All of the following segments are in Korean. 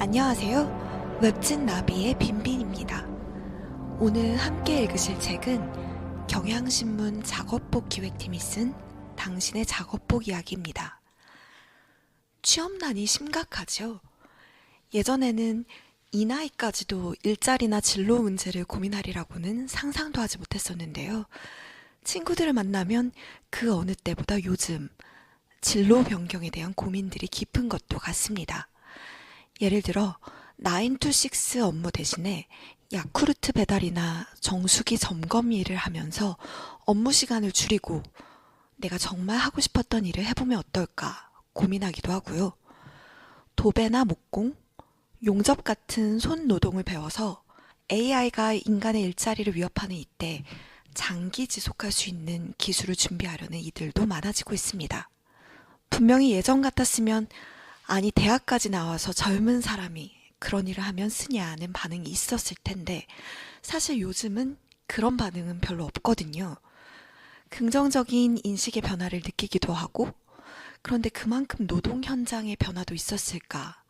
안녕하세요. 웹진 나비의 빈빈입니다. 오늘 함께 읽으실 책은 경향신문 작업복 기획팀이 쓴 당신의 작업복 이야기입니다. 취업난이 심각하죠. 예전에는 이 나이까지도 일자리나 진로 문제를 고민하리라고는 상상도 하지 못했었는데요. 친구들을 만나면 그 어느 때보다 요즘 진로 변경에 대한 고민들이 깊은 것도 같습니다. 예를 들어 9to6 업무 대신에 야쿠르트 배달이나 정수기 점검 일을 하면서 업무 시간을 줄이고 내가 정말 하고 싶었던 일을 해보면 어떨까 고민하기도 하고요. 도배나 목공, 용접 같은 손 노동을 배워서 AI가 인간의 일자리를 위협하는 이때 장기 지속할 수 있는 기술을 준비하려는 이들도 많아지고 있습니다. 분명히 예전 같았으면 아니 대학까지 나와서 젊은 사람이 그런 일을 하면 쓰냐는 반응이 있었을 텐데 사실 요즘은 그런 반응은 별로 없거든요. 긍정적인 인식의 변화를 느끼기도 하고 그런데 그만큼 노동 현장의 변화도 있었을까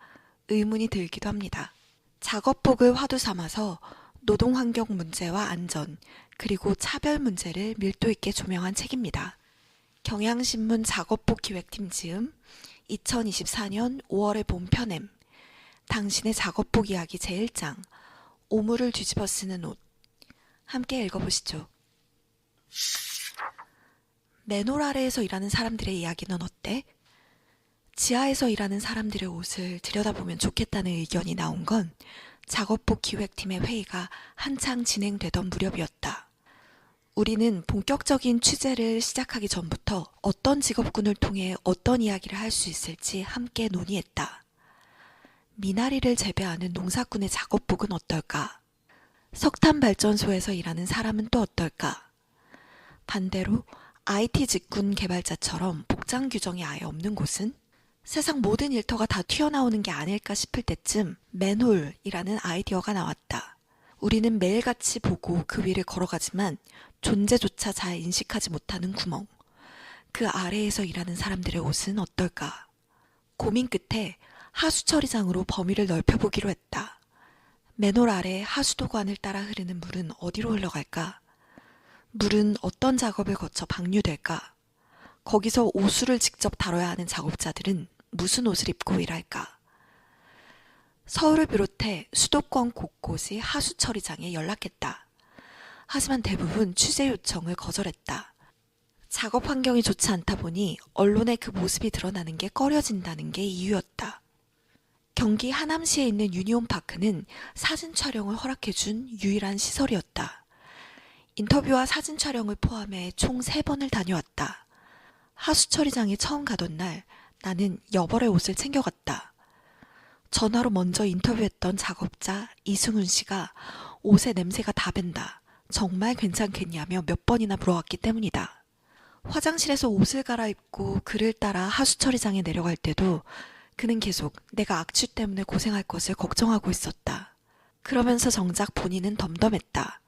의문이 들기도 합니다. 작업복을 화두 삼아서 노동 환경 문제와 안전 그리고 차별 문제를 밀도 있게 조명한 책입니다. 경향신문 작업복 기획팀 지음 2024년 5월의 본편엠 당신의 작업복 이야기 제1장 오물을 뒤집어 쓰는 옷 함께 읽어보시죠. 맨홀 아래에서 일하는 사람들의 이야기는 어때? 지하에서 일하는 사람들의 옷을 들여다보면 좋겠다는 의견이 나온 건 작업복 기획팀의 회의가 한창 진행되던 무렵이었다. 우리는 본격적인 취재를 시작하기 전부터 어떤 직업군을 통해 어떤 이야기를 할 수 있을지 함께 논의했다. 미나리를 재배하는 농사꾼의 작업복은 어떨까? 석탄 발전소에서 일하는 사람은 또 어떨까? 반대로 IT 직군 개발자처럼 복장 규정이 아예 없는 곳은? 세상 모든 일터가 다 튀어나오는 게 아닐까 싶을 때쯤 맨홀이라는 아이디어가 나왔다. 우리는 매일같이 보고 그 위를 걸어가지만 존재조차 잘 인식하지 못하는 구멍. 그 아래에서 일하는 사람들의 옷은 어떨까? 고민 끝에 하수 처리장으로 범위를 넓혀보기로 했다. 맨홀 아래 하수도관을 따라 흐르는 물은 어디로 흘러갈까? 물은 어떤 작업을 거쳐 방류될까? 거기서 오수를 직접 다뤄야 하는 작업자들은 무슨 옷을 입고 일할까? 서울을 비롯해 수도권 곳곳의 하수 처리장에 연락했다. 하지만 대부분 취재 요청을 거절했다. 작업 환경이 좋지 않다 보니 언론에 그 모습이 드러나는 게 꺼려진다는 게 이유였다. 경기 하남시에 있는 유니온파크는 사진 촬영을 허락해준 유일한 시설이었다. 인터뷰와 사진 촬영을 포함해 총 3번을 다녀왔다. 하수 처리장에 처음 가던 날 나는 여벌의 옷을 챙겨갔다. 전화로 먼저 인터뷰했던 작업자 이승훈 씨가 옷에 냄새가 다 밴다. 정말 괜찮겠냐며 몇 번이나 물어왔기 때문이다. 화장실에서 옷을 갈아입고 그를 따라 하수 처리장에 내려갈 때도 그는 계속 내가 악취 때문에 고생할 것을 걱정하고 있었다. 그러면서 정작 본인은 덤덤했다.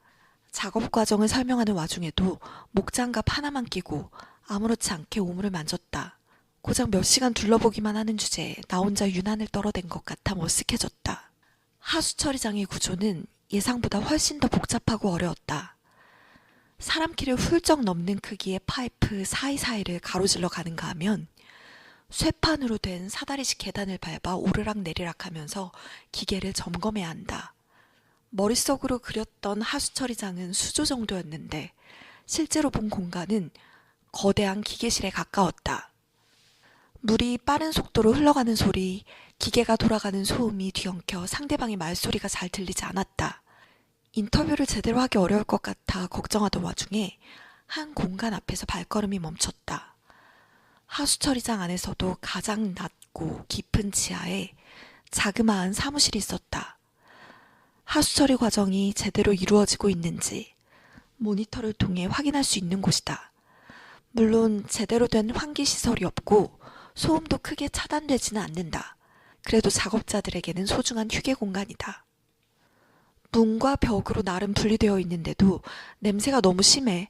작업 과정을 설명하는 와중에도 목장갑 하나만 끼고 아무렇지 않게 오물을 만졌다. 고작 몇 시간 둘러보기만 하는 주제에 나 혼자 유난을 떨어댄 것 같아 머쓱해졌다. 하수 처리장의 구조는 예상보다 훨씬 더 복잡하고 어려웠다. 사람 키를 훌쩍 넘는 크기의 파이프 사이사이를 가로질러 가는가 하면 쇠판으로 된 사다리식 계단을 밟아 오르락 내리락 하면서 기계를 점검해야 한다. 머릿속으로 그렸던 하수 처리장은 수조 정도였는데 실제로 본 공간은 거대한 기계실에 가까웠다. 물이 빠른 속도로 흘러가는 소리, 기계가 돌아가는 소음이 뒤엉켜 상대방의 말소리가 잘 들리지 않았다. 인터뷰를 제대로 하기 어려울 것 같아 걱정하던 와중에 한 공간 앞에서 발걸음이 멈췄다. 하수처리장 안에서도 가장 낮고 깊은 지하에 자그마한 사무실이 있었다. 하수처리 과정이 제대로 이루어지고 있는지 모니터를 통해 확인할 수 있는 곳이다. 물론 제대로 된 환기시설이 없고 소음도 크게 차단되지는 않는다. 그래도 작업자들에게는 소중한 휴게 공간이다. 문과 벽으로 나름 분리되어 있는데도 냄새가 너무 심해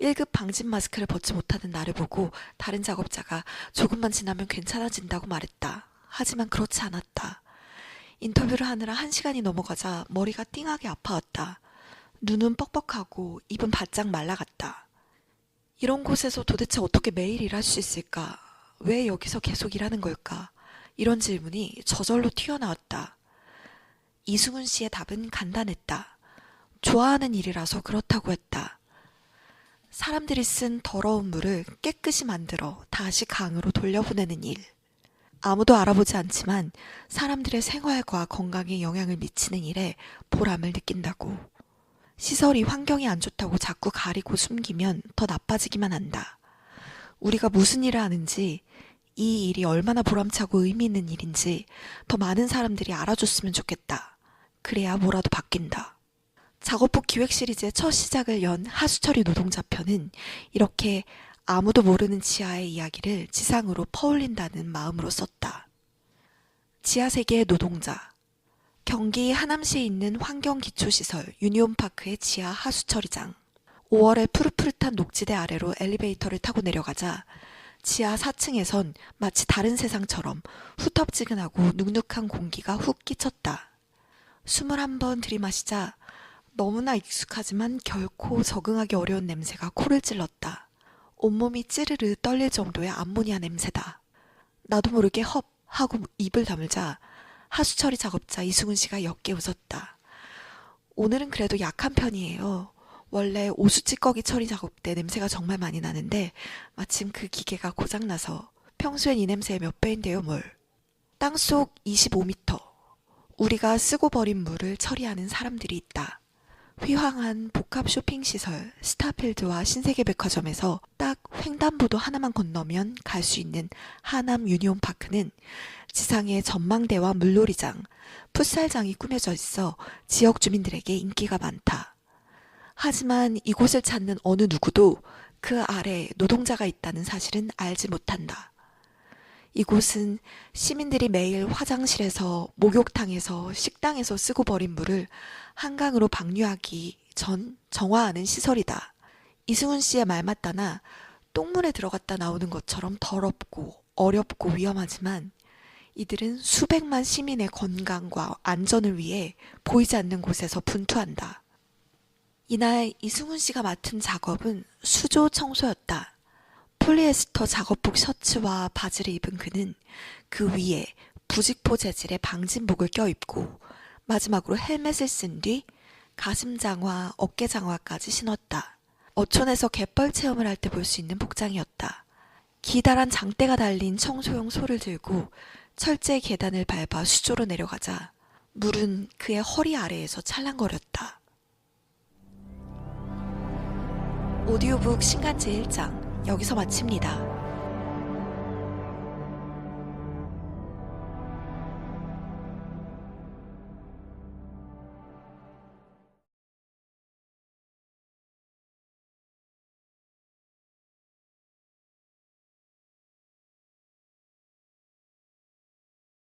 1급 방진 마스크를 벗지 못하는 나를 보고 다른 작업자가 조금만 지나면 괜찮아진다고 말했다. 하지만 그렇지 않았다. 인터뷰를 하느라 1시간이 넘어가자 머리가 띵하게 아파왔다. 눈은 뻑뻑하고 입은 바짝 말라갔다. 이런 곳에서 도대체 어떻게 매일 일할 수 있을까? 왜 여기서 계속 일하는 걸까? 이런 질문이 저절로 튀어나왔다. 이승훈 씨의 답은 간단했다. 좋아하는 일이라서 그렇다고 했다. 사람들이 쓴 더러운 물을 깨끗이 만들어 다시 강으로 돌려보내는 일. 아무도 알아보지 않지만 사람들의 생활과 건강에 영향을 미치는 일에 보람을 느낀다고. 시설이 환경이 안 좋다고 자꾸 가리고 숨기면 더 나빠지기만 한다. 우리가 무슨 일을 하는지, 이 일이 얼마나 보람차고 의미 있는 일인지 더 많은 사람들이 알아줬으면 좋겠다. 그래야 뭐라도 바뀐다. 작업복 기획 시리즈의 첫 시작을 연 하수처리 노동자 편은 이렇게 아무도 모르는 지하의 이야기를 지상으로 퍼올린다는 마음으로 썼다. 지하세계의 노동자. 경기 하남시에 있는 환경기초시설 유니온파크의 지하 하수처리장. 5월에 푸릇푸릇한 녹지대 아래로 엘리베이터를 타고 내려가자 지하 4층에선 마치 다른 세상처럼 후텁지근하고 눅눅한 공기가 훅 끼쳤다. 숨을 한번 들이마시자 너무나 익숙하지만 결코 적응하기 어려운 냄새가 코를 찔렀다. 온몸이 찌르르 떨릴 정도의 암모니아 냄새다. 나도 모르게 헙 하고 입을 다물자 하수처리 작업자 이승훈 씨가 옅게 웃었다. 오늘은 그래도 약한 편이에요. 원래 오수 찌꺼기 처리 작업 때 냄새가 정말 많이 나는데 마침 그 기계가 고장나서 평소엔 이 냄새의 몇 배인데요 뭘. 땅속 25m. 우리가 쓰고 버린 물을 처리하는 사람들이 있다. 휘황한 복합 쇼핑시설 스타필드와 신세계백화점에서 딱 횡단보도 하나만 건너면 갈 수 있는 하남 유니온파크는 지상에 전망대와 물놀이장, 풋살장이 꾸며져 있어 지역 주민들에게 인기가 많다. 하지만 이곳을 찾는 어느 누구도 그 아래 노동자가 있다는 사실은 알지 못한다. 이곳은 시민들이 매일 화장실에서, 목욕탕에서, 식당에서 쓰고 버린 물을 한강으로 방류하기 전 정화하는 시설이다. 이승훈 씨의 말 맞다나 똥물에 들어갔다 나오는 것처럼 더럽고 어렵고 위험하지만 이들은 수백만 시민의 건강과 안전을 위해 보이지 않는 곳에서 분투한다. 이날 이승훈 씨가 맡은 작업은 수조 청소였다. 폴리에스터 작업복 셔츠와 바지를 입은 그는 그 위에 부직포 재질의 방진복을 껴입고 마지막으로 헬멧을 쓴 뒤 가슴 장화, 어깨 장화까지 신었다. 어촌에서 갯벌 체험을 할 때 볼 수 있는 복장이었다. 기다란 장대가 달린 청소용 소를 들고 철제 계단을 밟아 수조로 내려가자 물은 그의 허리 아래에서 찰랑거렸다. 오디오북 신간지 1장 여기서 마칩니다.